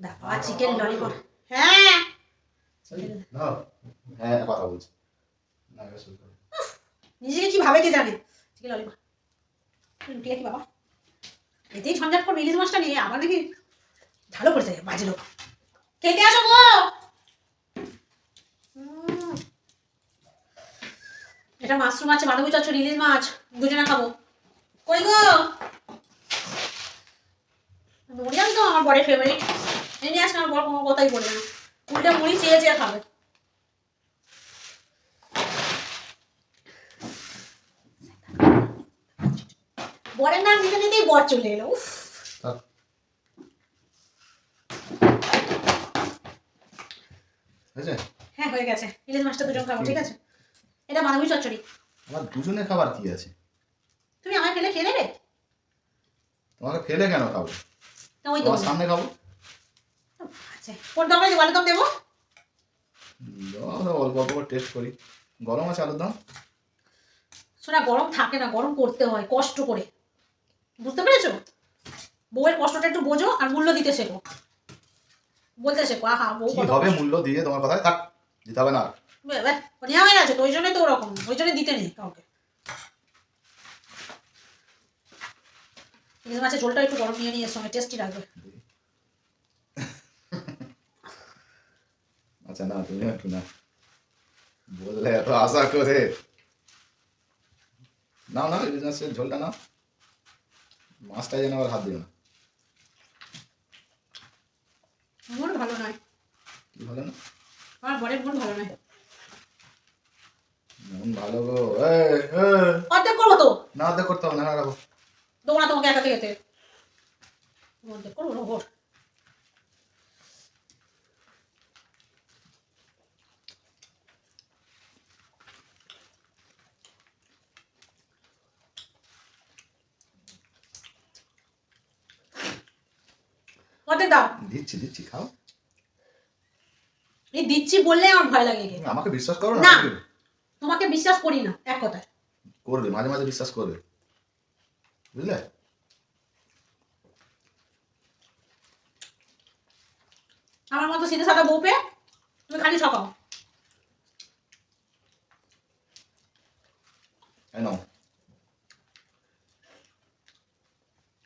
দেখো chicken lollipop. হ্যাঁ না হ্যাঁ কথা বলছি না নিজেকে কি ভাবে কে জানে। চিকেন ললিপপ রুটিয়া কি বাবা এতেই ঝঞ্ঝাট করবে ইলিশ মাছটা নিয়ে আবার নাকি ভালো করেছে বাজে লোক। খেতে আসো গো। এটা মাশরুম আছে বাঁধাকপি চচ্চড়ি ইলিশ মাছ দুজনে খাবো। কই গো মুড়ি তো আমার বড় ফেভারিট। এই নিয়ে আজকে আমার বড় কোনো কথাই বলবে না উল্টে মুড়ি চেয়ে চেয়ে খাবে। বরের নাম নিতে নিতেই বর চলে এলো। উফ হ্যাঁ হয়ে গেছে ইলিশ মাছটা দুজন খাবো ঠিক আছে। এটা বাঁধাকপি চচ্চড়ি। আমার দুজনে খাবার কি আছে? তুমি আমায় ফেলে খেয়ে নেবে? তোমাকে ফেলে কেন খাবো? ওই তোমার সামনে খাবো। আচ্ছা কোন তরকারি বলো তো দেবো? অল্প অল্প করে টেস্ট করি। গরম আছে আলুর দাম। শোনা গরম থাকে না গরম করতে হয় কষ্ট করে বুঝতে পেরেছো? বউয়ের কষ্টটা একটু বোঝো আর মূল্য দিতে শেখো। বলতে শেখো আহা বউ কি হবে মূল্য দিয়ে তোমার কথায় থাক দিতে হবে না। নেওয়া হয়ে গেছে তো ওই জন্যই তো ওরকম ওই জন্য দিতে নেই কাউকে। ইলিশ মাছের ঝোলটা একটু গরম নিয়ে নিয়ে সঙ্গে টেস্টি লাগবে। আচ্ছা না তুমি একটু না বললে এত আশা করে নাও না ইলিশ মাছের ঝোলটা নাও। মাছটা যেন আবার হাত দিও না। মন ভালো নয়। কি ভালো না? আমার বরের মন ভালো নয়। মন ভালো গো অর্ধেক করবো তো না অর্ধেক করতে হবে না রাখো। দেবো না তোমাকে একা খেতে অর্ধেক করবো না ওর। অর্ধেক দাও। দিচ্ছি দিচ্ছি খাও। এই দিচ্ছি বললে আমার ভয় লাগে। আমাকে বিশ্বাস করো না না। তোমাকে বিশ্বাস করি না এক কথায়। করবে মাঝে মাঝে বিশ্বাস করবে বুঝলে? আমার মতো সিধে সাদা বউ পেয়ে তুমি খালি ঠকাও। নাও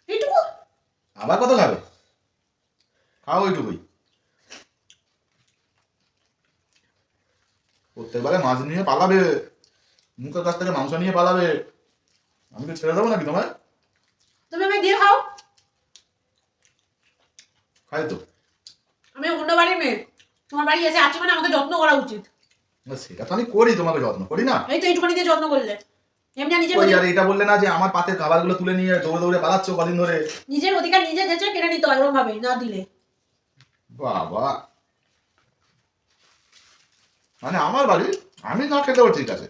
এইটুকু আবার কত খাবে? খাও ওইটুকুই। প্রত্যেকবারে মাছ নিয়ে পালাবে মুখের কাছ থেকে মাংস নিয়ে পালাবে। আমি তো ছেড়ে দেবো নাকি তোমায়? তুমি আমায় দিয়ে খাও। খাই তো। আমি অন্য বাড়ির মেয়ে তোমার বাড়ি এসে আছি মানে আমাকে যত্ন করা উচিত। সেটা তো আমি করি তোমাকে যত্ন করি না। এই তো এইটুখানি দিয়ে যত্ন করলে এমনি নিজের ওই আর এটা বললে না যে আমার পাতের খাবারগুলো তুলে নিয়ে দৌড়ে দৌড়ে পালাচ্ছ কদিন ধরে। নিজের অধিকার নিজে যেচে কেড়ে নিতে হয় ওরকম ভাবে না দিলে। বাবা মানে আমার বাড়ি আমি না খেতেও ঠিক আছে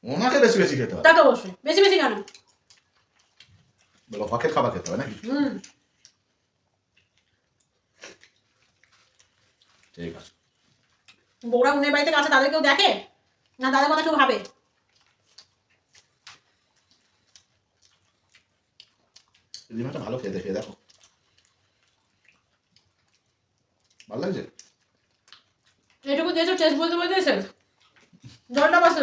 ওনাকে বেশি বেশি খেতে হয়। তা তো অবশ্যই বেশি বেশি কেন? বলো হকের খাবার খেতে হয় নাকি? ঠিক আছে। বউরা উনের বাড়িতে কাছে তাদের কেউ দেখে না তাদের কথা কেউ ভাবে? লিমাটা ভালো খেয়ে দেখে দেখো ভালো লাগছে। এটুকু দিয়েছো টেস্ট বলতে বলতে শেষ জলটা বাসে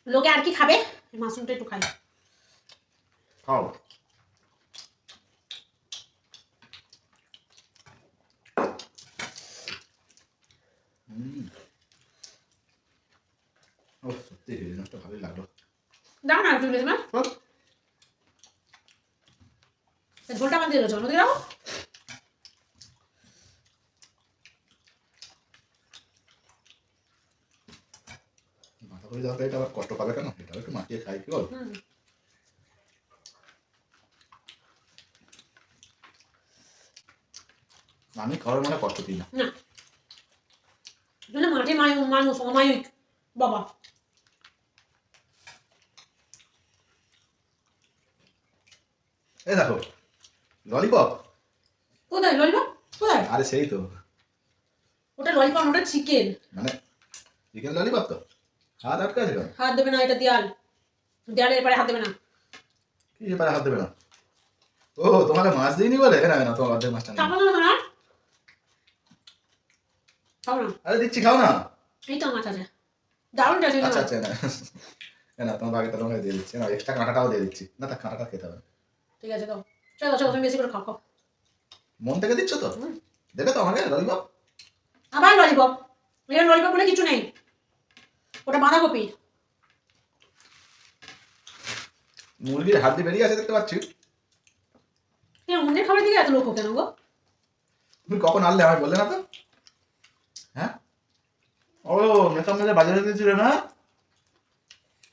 লোকে আর কি খাবে মাশরুমটা একটু খাই। খাও ও সত্যি ইলিশ মাছটা ভালোই লাগলো। দাও না একটু ইলিশ মাছ ঝোলটা আমার দিয়ে দেবো নদী দাও। মাথা করে যাওয়া এটা আবার কষ্ট পাবে কেন? এটা একটু মাখিয়ে খাই কি বল? আমি খাওয়ার মানে কষ্ট দিই না। না মাঠে মানুষ অমায়িক বাবা। এই দেখো ললিপপ। কোথায় ললিপপ কোথায়? আরে সেই তো ওটা ললিপপ ওটা চিকেন। মানে চিকেন ললিপপ তো হাত আটকে আছে কেন? হাত দেবে না, এটা দেয়াল, দেয়ালের এপারে হাত দেবে না। কি এবারে হাত দেবে না? ও তোমাকে মাছ দিইনি বলে? না না, তোমার অর্ধেক মাছটা নেই। খাবো না না, খাবো না। আরে দিচ্ছি, খাও না। এই তো মাছ আছে, দারুণ টেস্ট। আচ্ছা আচ্ছা, না না, তোমার বাকিটা তোমাকে দিয়ে দিচ্ছি না, এক্সট্রা কাঁটাটাও দিয়ে দিচ্ছি। না, তা কাঁটাটা খেতে হবে। ঠিক আছে, দাও। চলো চলো, তুমি বেশি করে খাও খাও। মন থেকে দিচ্ছ তো? দেবে তো আমাকে ললিপপ? আবার ললিপপ? এর ললিপপ বলে কিছু নেই, ওটা বাঁধাকপি। মুরগির হাত দিয়ে বেরিয়ে আছে দেখতে পাচ্ছি। কেন অন্যের খাবার দিকে এত লোক কেন গো? তুমি কখন আনলে আমায় বললে না তো? হ্যাঁ, ও মেকআপ মেরে বাজারে দিয়েছিলে না?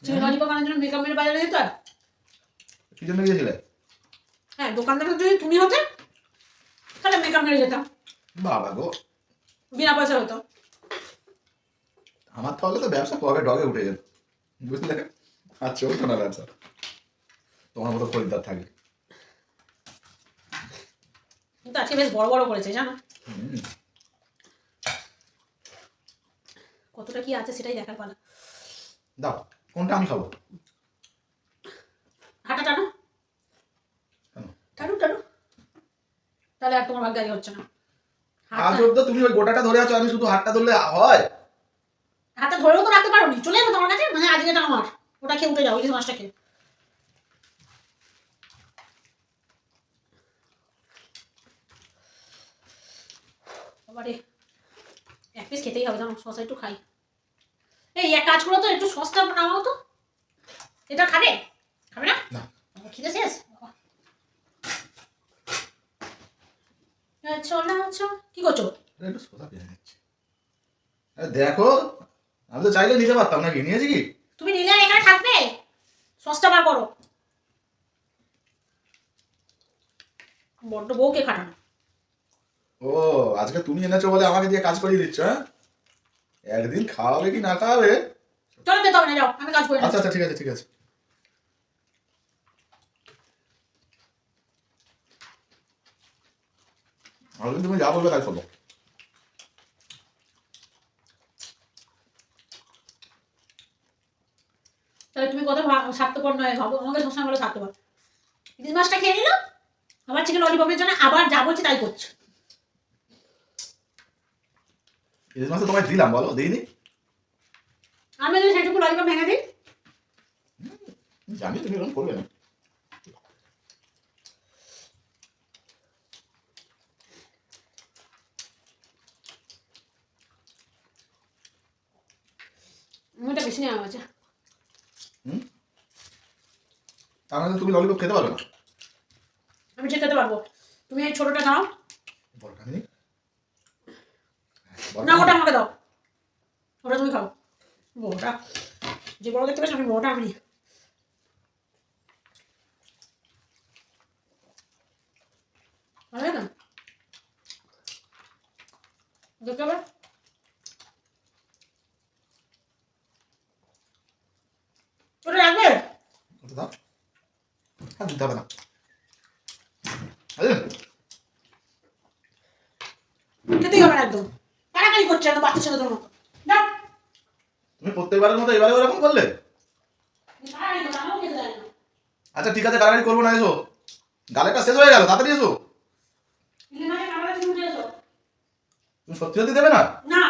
চিকেন ললিপপ আনার জন্য মেকআপ মেরে বাজারে যেত? কি জন্য গিয়েছিলে? হ্যাঁ, দোকানদার যদি তুমি হতে তাহলে মেকআপ মেরে যেতাম, বাবা গো, বিনা পয়সা হতো। আমার তাহলে তো ব্যবসা কবে ডগে উঠে যেত, বুঝলে? আর চলতো না ব্যবসা, তোমার মতো খরিদ্দার থাকলে। কিন্তু আজকে বেশ বড় বড় করেছে জানো, কতটা কি আছে সেটাই দেখার পালা। দাও, কোনটা আমি খাবো? হাঁটা টানো, কেন? টানো টানো, তাহলে আর তোমার ভাগ্যারি হচ্ছে না। আজ অব্দি তুমি ওই গোটাটা ধরে আছো, আমি শুধু হাতটা ধরলে হয়? হাতটা ধরেও তো রাখতে পারো নি, চলে যাবো তোমার কাছে, মানে আজকে এটা আমার, ওটা খেয়ে উঠে যাও ইলিশ মাছটা খেয়ে। বাবারে, এক পিস খেতেই হবে জানো, সসটা একটু খাই। এই এক কাজ করো তো, একটু সসটা নামাও তো। এটা খাবে? খাবে না? না। খিদে শেষ? আচ্ছা না, আচ্ছা কি করছো? একটু সোজা পেয়ে যাচ্ছে। আরে দেখো, আমি তো চাইলে নিতে পারতাম নাকি, নিয়েছি কি? তুমি নিলে আর এখানে থাকবে? সসটা বার করো। বড্ড বউকে খাটানো। ও, আজকে তুমি এনেছো বলে আমাকে দিয়ে কাজ করিয়ে দিচ্ছ? হ্যাঁ, একদিন খাওয়াবে কি না খাওয়াবে? চলো যেতে হবে না, যাও আমি কাজ করি। আচ্ছা আচ্ছা, ঠিক আছে ঠিক আছে। আর তুমি যা বলবে তাই করবো। তাহলে তুমি কত স্বার্থপর নয় ভাবো, আমাকে সবসময় বলো স্বার্থপর। ইলিশ মাছটা খেয়ে নিল, আবার চিকেন ললিপপের জন্য আবার যা বলছি তাই করছো। ইলিশ মাছ তো তোমায় দিলাম, বলো দিইনি? আমি যদি সেটুকু ললিপপ ভেঙে দিই? জানি তুমি এরকম করবে না। মুখটা বেশি নেওয়া আছে। তার মানে তুমি ললিপপ খেতে পারবে না? আমি ঠিক খেতে পারবো, তুমি এই ছোটটা নাও। বড়টা আমি নিই? না, ওটা আমাকে দাও, ওটা তুমি খাও। বড়টা যে বড় দেখতে পাচ্ছ, আমি বড়টা আমি নিই। ভালো লাগে না দেখতে হবে? ওটা রাখবে? ওটা দাও। আর দিতে হবে না। আরে, খেতেই হবে না একদম, কাড়াকাড়ি করছে একদম বাচ্চা ছেলেদের মতো। দাও। তুমি প্রত্যেকবারের মতো এবারে ওরকম করলে? কাড়াকাড়ি করছে, আমাকেও খেতে দেয় না। আচ্ছা ঠিক আছে, কারাগারি করবো না, এসো। গালেটা শেষ হয়ে গেল, তাড়াতাড়ি এসো। ইলিশ মাছের কাঁটাটা চিমটে এসো। তুমি সত্যি সত্যি দেবে না? না,